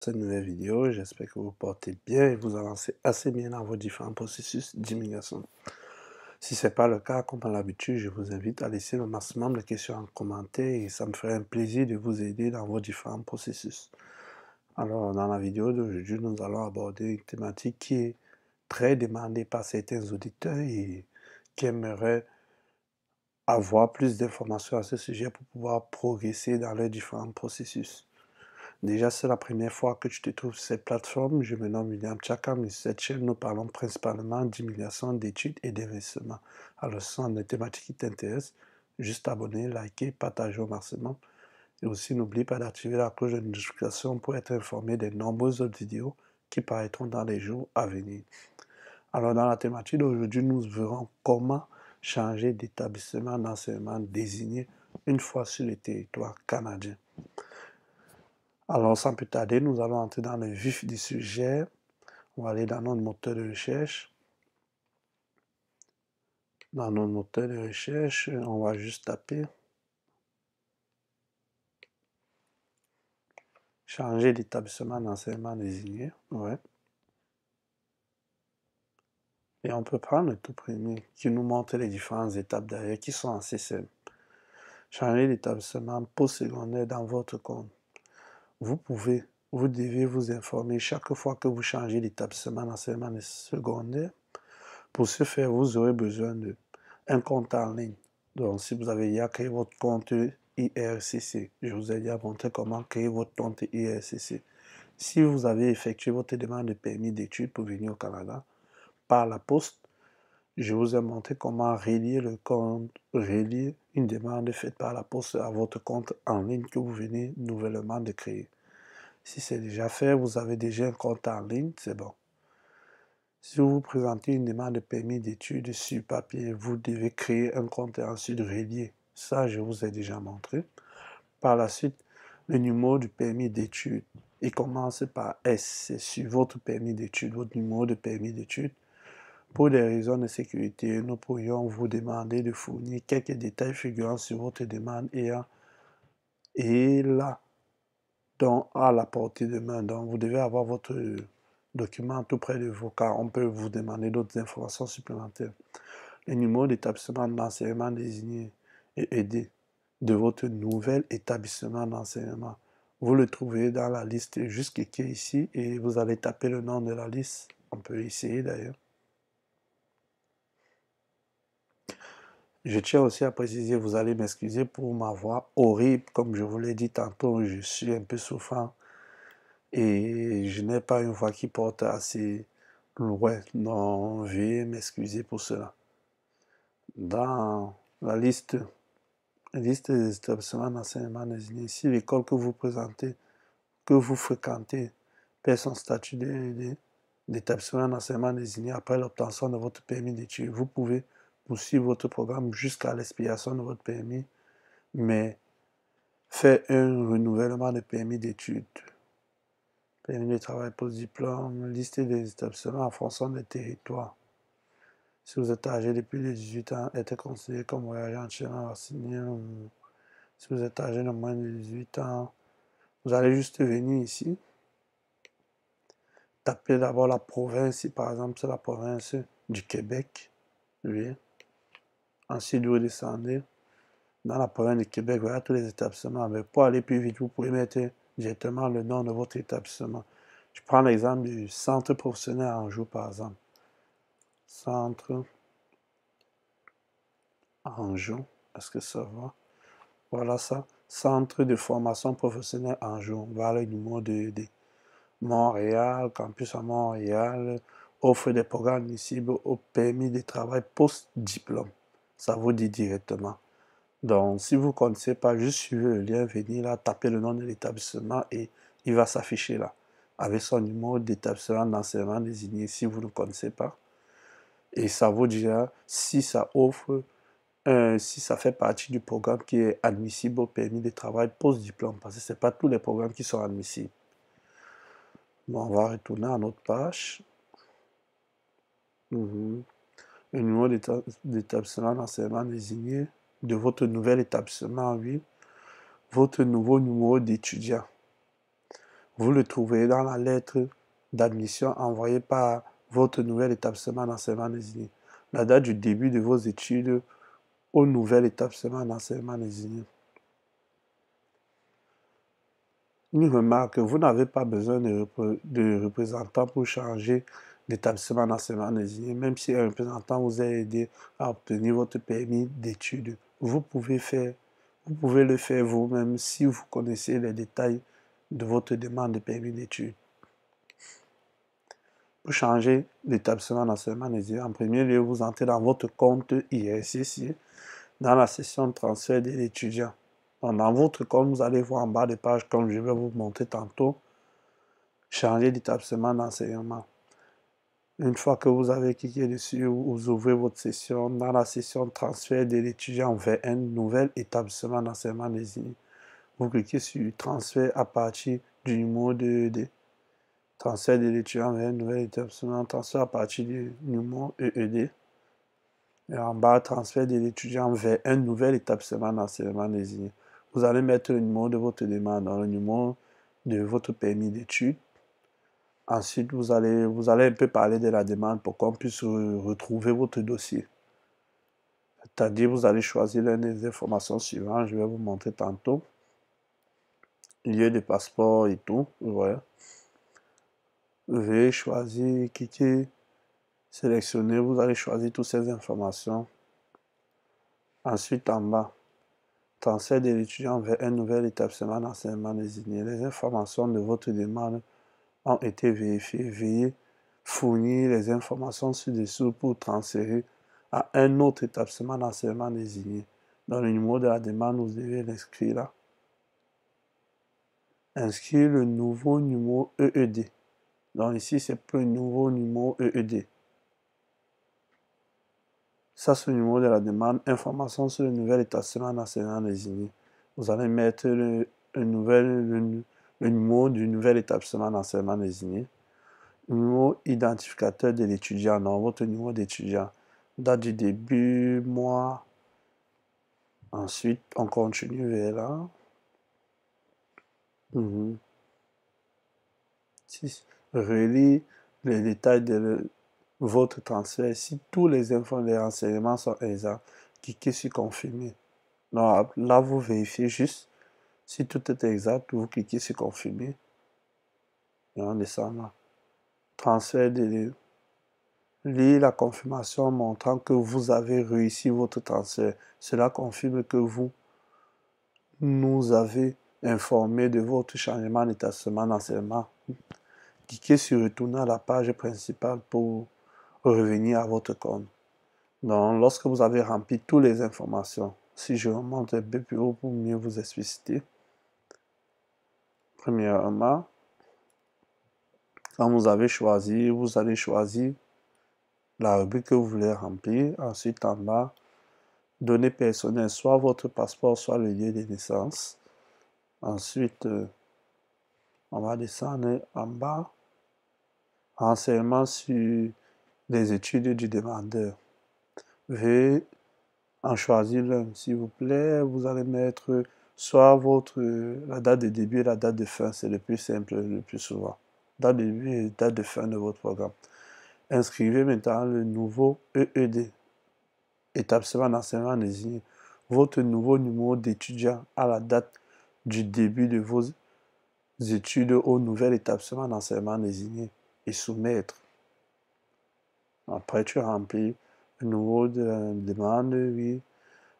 Cette nouvelle vidéo. J'espère que vous vous portez bien et vous avancez assez bien dans vos différents processus d'immigration. Si ce n'est pas le cas, comme à l'habitude, je vous invite à laisser le maximum de questions en commentaire et ça me ferait un plaisir de vous aider dans vos différents processus. Alors, dans la vidéo d'aujourd'hui, nous allons aborder une thématique qui est très demandée par certains auditeurs et qui aimeraient avoir plus d'informations à ce sujet pour pouvoir progresser dans leurs différents processus. Déjà, c'est la première fois que tu te trouves sur cette plateforme. Je me nomme William Tchakam et sur cette chaîne, nous parlons principalement d'immigration, d'études et d'investissement. Alors, ce sont des thématiques qui t'intéressent. Juste abonner, liker, partager au maximum. Et aussi, n'oublie pas d'activer la cloche de notification pour être informé des nombreuses autres vidéos qui paraîtront dans les jours à venir. Alors, dans la thématique d'aujourd'hui, nous verrons comment changer d'établissement d'enseignement désigné une fois sur le territoire canadien. Alors, sans plus tarder, nous allons entrer dans le vif du sujet. On va aller dans notre moteur de recherche. Dans notre moteur de recherche, on va juste taper « Changer d'établissement d'enseignement désigné ». Ouais. Et on peut prendre le tout premier qui nous montre les différentes étapes derrière qui sont assez simples. Changer d'établissement postsecondaire dans votre compte. Vous devez vous informer chaque fois que vous changez d'établissement d'enseignement secondaire. Pour ce faire, vous aurez besoin d'un compte en ligne. Donc, si vous avez déjà créé votre compte IRCC, je vous ai déjà montré comment créer votre compte IRCC. Si vous avez effectué votre demande de permis d'études pour venir au Canada par la poste, je vous ai montré comment relier une demande faite par la poste à votre compte en ligne que vous venez nouvellement de créer. Si c'est déjà fait, vous avez déjà un compte en ligne, c'est bon. Si vous vous présentez une demande de permis d'études sur papier, vous devez créer un compte et ensuite relier. Ça, je vous ai déjà montré. Par la suite, le numéro du permis d'études. Il commence par S. C'est sur votre permis d'études, votre numéro de permis d'études. Pour des raisons de sécurité, nous pourrions vous demander de fournir quelques détails figurant sur votre demande et là, donc à la portée de main. Donc, vous devez avoir votre document tout près de vous, car on peut vous demander d'autres informations supplémentaires. Le numéro d'établissement d'enseignement désigné et aidé de votre nouvel établissement d'enseignement. Vous le trouvez dans la liste juste cliquez ici et vous allez taper le nom de la liste. On peut essayer d'ailleurs. Je tiens aussi à préciser, vous allez m'excuser pour ma voix horrible. Comme je vous l'ai dit tantôt, je suis un peu souffrant et je n'ai pas une voix qui porte assez loin. Non, veuillez m'excuser pour cela. Dans la liste des établissements d'enseignement désignés, si l'école que vous présentez, que vous fréquentez, perd son statut d'établissement d'enseignement désigné après l'obtention de votre permis d'études, vous pouvez poursuivre votre programme jusqu'à l'expiration de votre permis, mais faire un renouvellement de permis d'études. Permis de travail post-diplôme, liste des établissements en fonction des territoires. Si vous êtes âgé depuis les 18 ans, être considéré comme voyageur entièrement vacciné. Si vous êtes âgé de moins de 18 ans, vous allez juste venir ici. Tapez d'abord la province, par exemple c'est la province du Québec. Oui. Ensuite vous descendez dans la province du Québec, voilà tous les établissements. Mais pour aller plus vite, vous pouvez mettre directement le nom de votre établissement. Je prends l'exemple du centre professionnel Anjou par exemple. Centre Anjou, est-ce que ça va? Voilà ça. Centre de formation professionnelle Anjou. Voilà le numéro de Montréal, campus à Montréal, offre des programmes admissibles au permis de travail post-diplôme. Ça vous dit directement. Donc, si vous ne connaissez pas, juste suivez le lien, venez là, tapez le nom de l'établissement et il va s'afficher là, avec son numéro d'établissement d'enseignement désigné si vous ne connaissez pas. Et ça vous dira si ça offre, si ça fait partie du programme qui est admissible au permis de travail post-diplôme, parce que ce n'est pas tous les programmes qui sont admissibles. Bon, on va retourner à notre page. Le numéro d'établissement d'enseignement désigné de votre nouvel établissement, oui. Votre nouveau numéro d'étudiant. Vous le trouverez dans la lettre d'admission envoyée par votre nouvel établissement d'enseignement désigné. La date du début de vos études au nouvel établissement d'enseignement désigné. Une remarque, vous n'avez pas besoin de représentant pour changer d'établissement d'enseignement désigné, même si un représentant vous a aidé à obtenir votre permis d'études. Vous pouvez le faire vous-même si vous connaissez les détails de votre demande de permis d'études. Pour changer d'établissement d'enseignement désigné, en premier lieu, vous entrez dans votre compte IRCC dans la section transfert de l'étudiant. Dans votre compte, vous allez voir en bas de page, comme je vais vous montrer tantôt, changer d'établissement d'enseignement. Une fois que vous avez cliqué dessus, vous ouvrez votre session. Dans la session transfert de l'étudiant vers un nouvel établissement d'enseignement désigné. Vous cliquez sur transfert à partir du numéro de EED. Transfert de l'étudiant vers un nouvel établissement, transfert à partir du numéro EED. Et en bas, transfert de l'étudiant vers un nouvel établissement d'enseignement désigné. Vous allez mettre le numéro de votre demande dans le numéro de votre permis d'études. Ensuite, vous allez un peu parler de la demande pour qu'on puisse retrouver votre dossier. C'est-à-dire, vous allez choisir l'une des informations suivantes. Je vais vous montrer tantôt. Lieu de passeport et tout. Voilà. Veuillez choisir, cliquez, sélectionner. Vous allez choisir toutes ces informations. Ensuite, en bas, transfert de l'étudiant vers un nouvel établissement d'enseignement désigné. Les informations de votre demande ont été vérifiées. Veuillez fournir les informations ci-dessous pour transférer à un autre établissement d'enseignement désigné. Dans le numéro de la demande, vous devez l'inscrire là. Inscrire le nouveau numéro EED. Donc ici, c'est pour le nouveau numéro EED. Ça, c'est le numéro de la demande. Information sur le nouvel établissement d'enseignement désigné. Vous allez mettre le numéro du nouvel établissement d'enseignement désigné. Numéro identificateur de l'étudiant, dans votre numéro d'étudiant. Date du début, mois. Ensuite, on continue vers là. Relis les détails de votre transfert. Si tous les renseignements sont exacts, cliquez sur confirmer. Donc, là, vous vérifiez juste. Si tout est exact, vous cliquez sur confirmer. Et on descend là. Transfert de lire la confirmation montrant que vous avez réussi votre transfert. Cela confirme que vous nous avez informé de votre changement d'établissement d'enseignement. Cliquez sur retourner à la page principale pour revenir à votre compte. Donc, lorsque vous avez rempli toutes les informations, si je remonte un peu plus haut pour mieux vous expliciter, premièrement, quand vous allez choisir la rubrique que vous voulez remplir. Ensuite, en bas, données personnelles, soit votre passeport, soit le lieu de naissance. Ensuite, on va descendre en bas. Renseignements sur les études du demandeur. Veuillez en choisir l'un, s'il vous plaît. Vous allez mettre soit la date de début et la date de fin. C'est le plus simple, le plus souvent. Date de début et date de fin de votre programme. Inscrivez maintenant le nouveau EED, établissement d'enseignement désigné, votre nouveau numéro d'étudiant à la date du début de vos études au nouvel établissement d'enseignement désigné et soumettre. Après, tu remplis le numéro de la demande, oui,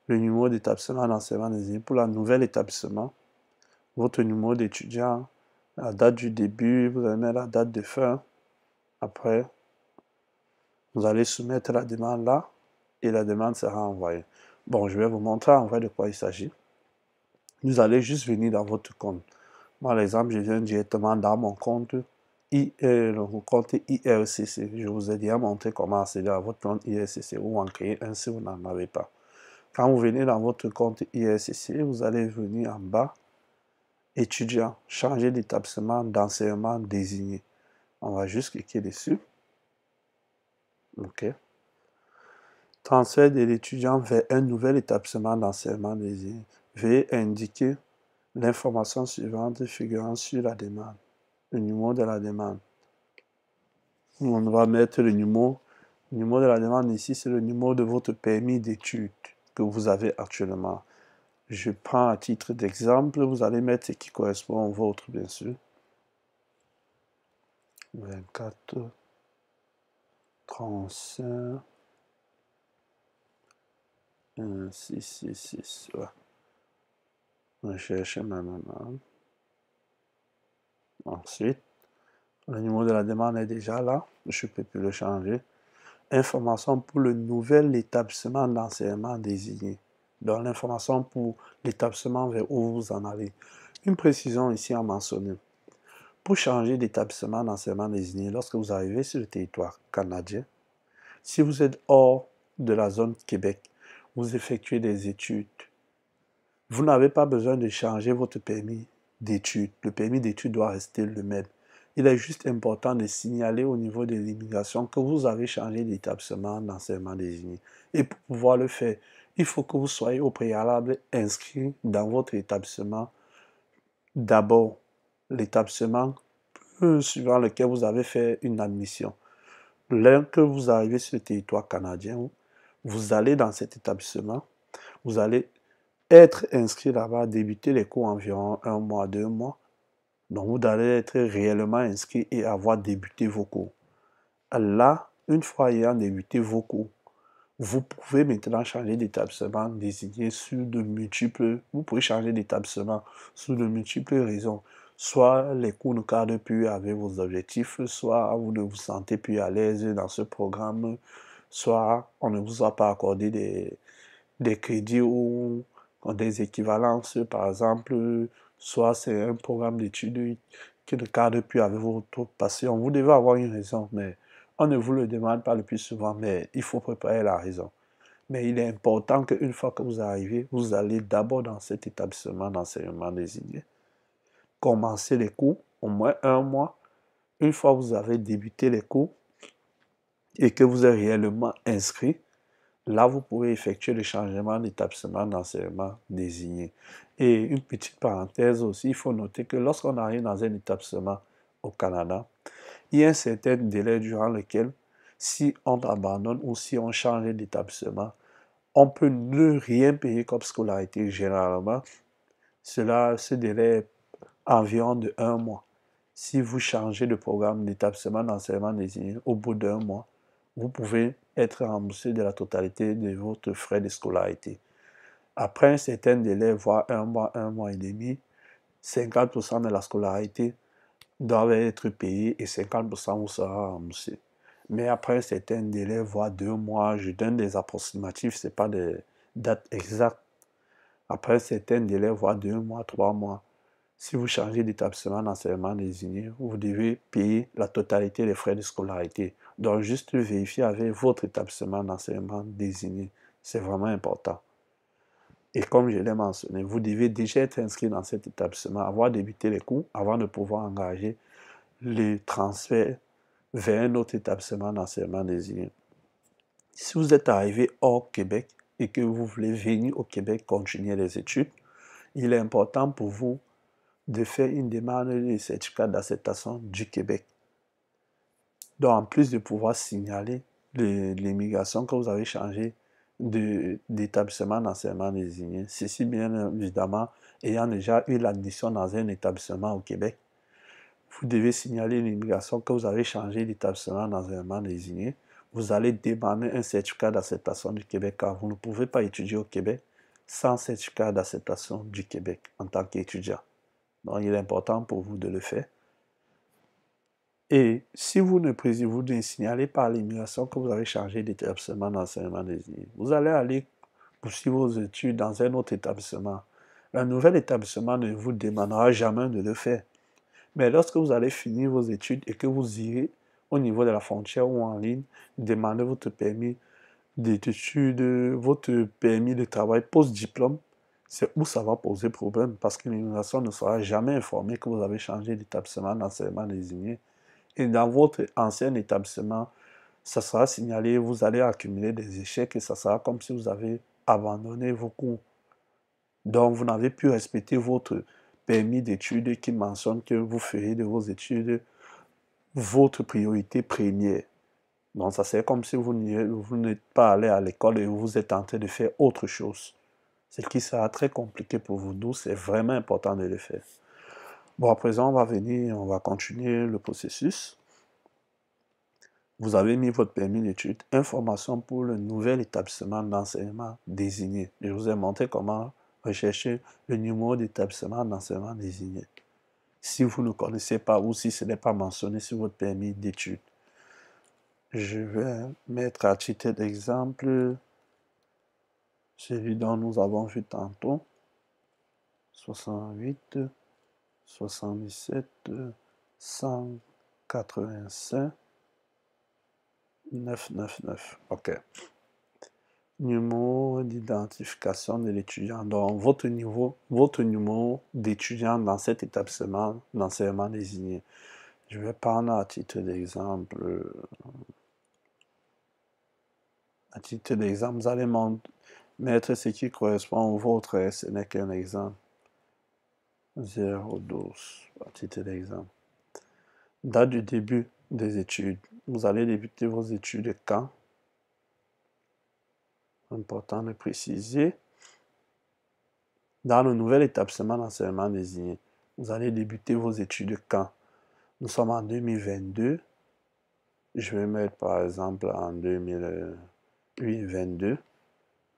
le numéro d'établissement d'enseignement désigné pour le nouvel établissement, votre numéro d'étudiant, la date du début, vous allez mettre la date de fin. Après, vous allez soumettre la demande là et la demande sera envoyée. Bon, je vais vous montrer en vrai de quoi il s'agit. Vous allez juste venir dans votre compte. Moi, l'exemple, je viens directement dans mon compte IRCC. Je vous ai déjà montré comment accéder à votre compte IRCC ou en créer un si vous n'en avez pas. Quand vous venez dans votre compte IRCC, vous allez venir en bas, étudiant, changer d'établissement d'enseignement désigné. On va juste cliquer dessus. OK. Transfert de l'étudiant vers un nouvel établissement d'enseignement désigné. Veuillez indiquer l'information suivante figurant sur la demande. le numéro de la demande. On va mettre le numéro de la demande ici, c'est le numéro de votre permis d'études que vous avez actuellement. Je prends à titre d'exemple, vous allez mettre ce qui correspond au vôtre, bien sûr. 24, 35, 666, ouais. On cherche maintenant. Ensuite, le numéro de la demande est déjà là, je ne peux plus le changer. Information pour le nouvel établissement d'enseignement désigné. Donc, l'information pour l'établissement vers où vous en allez. Une précision ici à mentionner. Pour changer d'établissement d'enseignement désigné, lorsque vous arrivez sur le territoire canadien, si vous êtes hors de la zone Québec, vous effectuez des études, vous n'avez pas besoin de changer votre permis d'études. Le permis d'études doit rester le même. Il est juste important de signaler au niveau de l'immigration que vous avez changé d'établissement d'enseignement désigné. Et pour pouvoir le faire, il faut que vous soyez au préalable inscrit dans votre établissement. D'abord, l'établissement suivant lequel vous avez fait une admission. Lorsque vous arrivez sur le territoire canadien, vous allez dans cet établissement, vous allez être inscrit là-bas, débuter les cours environ 1 mois, 2 mois. Donc, vous allez être réellement inscrit et avoir débuté vos cours. Là, une fois ayant débuté vos cours, vous pouvez maintenant changer d'établissement désigné sur de multiples... Vous pouvez changer d'établissement sous de multiples raisons. Soit les cours ne cadrent plus avec vos objectifs, soit vous ne vous sentez plus à l'aise dans ce programme, soit on ne vous a pas accordé des crédits ou des équivalences, par exemple, soit c'est un programme d'études qui ne cadre plus avec votre passion. Vous devez avoir une raison, mais on ne vous le demande pas le plus souvent, mais il faut préparer la raison. Mais il est important qu'une fois que vous arrivez, vous allez d'abord dans cet établissement d'enseignement désigné, commencer les cours, au moins 1 mois. Une fois que vous avez débuté les cours et que vous êtes réellement inscrit, là, vous pouvez effectuer le changement d'établissement d'enseignement désigné. Et une petite parenthèse aussi, il faut noter que lorsqu'on arrive dans un établissement au Canada, il y a un certain délai durant lequel, si on abandonne ou si on change d'établissement, on peut ne rien payer comme scolarité généralement. Ce délai est environ de 1 mois. Si vous changez de programme d'établissement d'enseignement désigné au bout d'1 mois, vous pouvez être remboursé de la totalité de votre frais de scolarité. Après un certain délai, voire 1 mois et demi, 50% de la scolarité doivent être payés et 50% vous sera remboursé. Mais après un certain délai, voire 2 mois, je donne des approximatifs, ce n'est pas des dates exactes. Après un certain délai, voire 2 mois, 3 mois, si vous changez d'établissement d'enseignement désigné, vous devez payer la totalité des frais de scolarité. Donc, juste vérifier avec votre établissement d'enseignement désigné. C'est vraiment important. Et comme je l'ai mentionné, vous devez déjà être inscrit dans cet établissement, avoir débuté les cours avant de pouvoir engager les transferts vers un autre établissement d'enseignement désigné. Si vous êtes arrivé hors Québec et que vous voulez venir au Québec continuer les études, il est important pour vous de faire une demande de certificat d'acceptation du Québec. Donc, en plus de pouvoir signaler l'immigration que vous avez changé d'établissement d'enseignement désigné, ceci bien évidemment ayant déjà eu l'admission dans un établissement au Québec, vous devez signaler l'immigration que vous avez changé d'établissement d'enseignement désigné. Vous allez demander un certificat d'acceptation du Québec car vous ne pouvez pas étudier au Québec sans certificat d'acceptation du Québec en tant qu'étudiant. Donc, il est important pour vous de le faire. Et si vous ne signalez pas à l'immigration que vous avez changé d'établissement d'enseignement désigné, vous allez aller poursuivre vos études dans un autre établissement. Le nouvel établissement ne vous demandera jamais de le faire. Mais lorsque vous allez finir vos études et que vous irez au niveau de la frontière ou en ligne, demander votre permis d'études, votre permis de travail post-diplôme, c'est où ça va poser problème parce que l'immigration ne sera jamais informée que vous avez changé d'établissement d'enseignement désigné. Et dans votre ancien établissement, ça sera signalé, vous allez accumuler des échecs et ça sera comme si vous avez abandonné vos cours. Donc, vous n'avez pu respecter votre permis d'études qui mentionne que vous ferez de vos études votre priorité première. Donc, ça c'est comme si vous n'êtes pas allé à l'école et vous êtes en train de faire autre chose. Ce qui sera très compliqué pour vous, d'où c'est vraiment important de le faire. Bon, à présent, on va continuer le processus. Vous avez mis votre permis d'études, information pour le nouvel établissement d'enseignement désigné. Je vous ai montré comment rechercher le numéro d'établissement d'enseignement désigné. Si vous ne connaissez pas ou si ce n'est pas mentionné sur votre permis d'études. Je vais mettre à titre d'exemple celui dont nous avons vu tantôt. 68, 77, 185, 999. OK. Numéro d'identification de l'étudiant. Donc, votre numéro d'étudiant dans cet établissement d'enseignement désigné. Je vais prendre à titre d'exemple. Vous allez mettre ce qui correspond au vôtre. Ce n'est qu'un exemple. 012, à titre d'exemple. Date du début des études. Vous allez débuter vos études quand? Important de préciser. Dans le nouvel établissement d'enseignement désigné, vous allez débuter vos études quand? Nous sommes en 2022. Je vais mettre par exemple en 2022.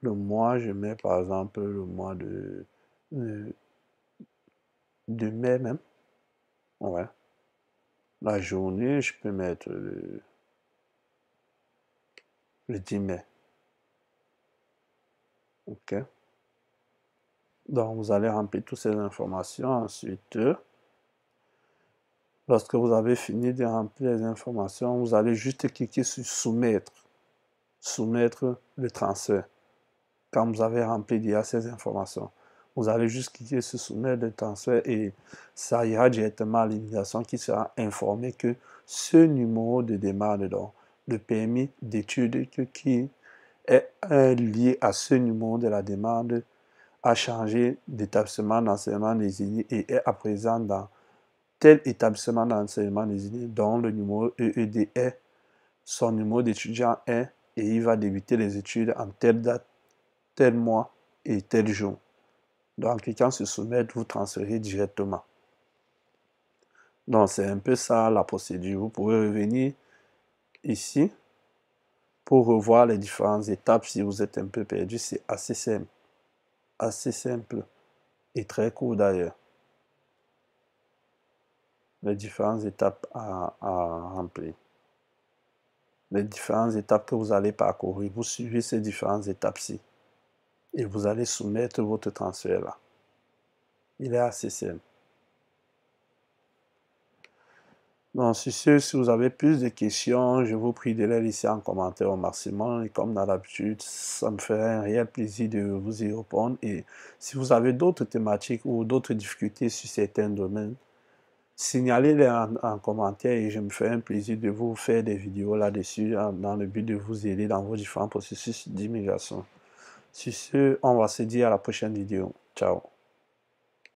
Le mois, je mets par exemple le mois de mai même. Ouais. La journée, je peux mettre le 10 mai. OK. Donc, vous allez remplir toutes ces informations. Ensuite, lorsque vous avez fini de remplir les informations, vous allez juste cliquer sur soumettre. Soumettre le transfert. Quand vous avez rempli déjà ces informations, vous allez juste cliquer sur soumettre le transfert et ça ira directement à l'immédiation qui sera informée que ce numéro de demande, donc le permis d'études qui est lié à ce numéro de la demande, a changé d'établissement d'enseignement désigné et est à présent dans tel établissement d'enseignement désigné dont le numéro EED est, son numéro d'étudiant est, et il va débuter les études en telle date, tel mois et tel jour. Donc, en cliquant sur soumettre, vous transférez directement. Donc, c'est un peu ça la procédure. Vous pouvez revenir ici pour revoir les différentes étapes si vous êtes un peu perdu. C'est assez simple. Assez simple et très court d'ailleurs. Les différentes étapes à remplir. Les différentes étapes que vous allez parcourir. Vous suivez ces différentes étapes-ci. Et vous allez soumettre votre transfert là. Il est assez simple. Donc, sur ce, si vous avez plus de questions, je vous prie de les laisser en commentaire au maximum. Et comme d'habitude, ça me ferait un réel plaisir de vous y répondre. Et si vous avez d'autres thématiques ou d'autres difficultés sur certains domaines, signalez-les en commentaire et je me ferai un plaisir de vous faire des vidéos là-dessus dans le but de vous aider dans vos différents processus d'immigration. Sur ce, on va se dire à la prochaine vidéo. Ciao.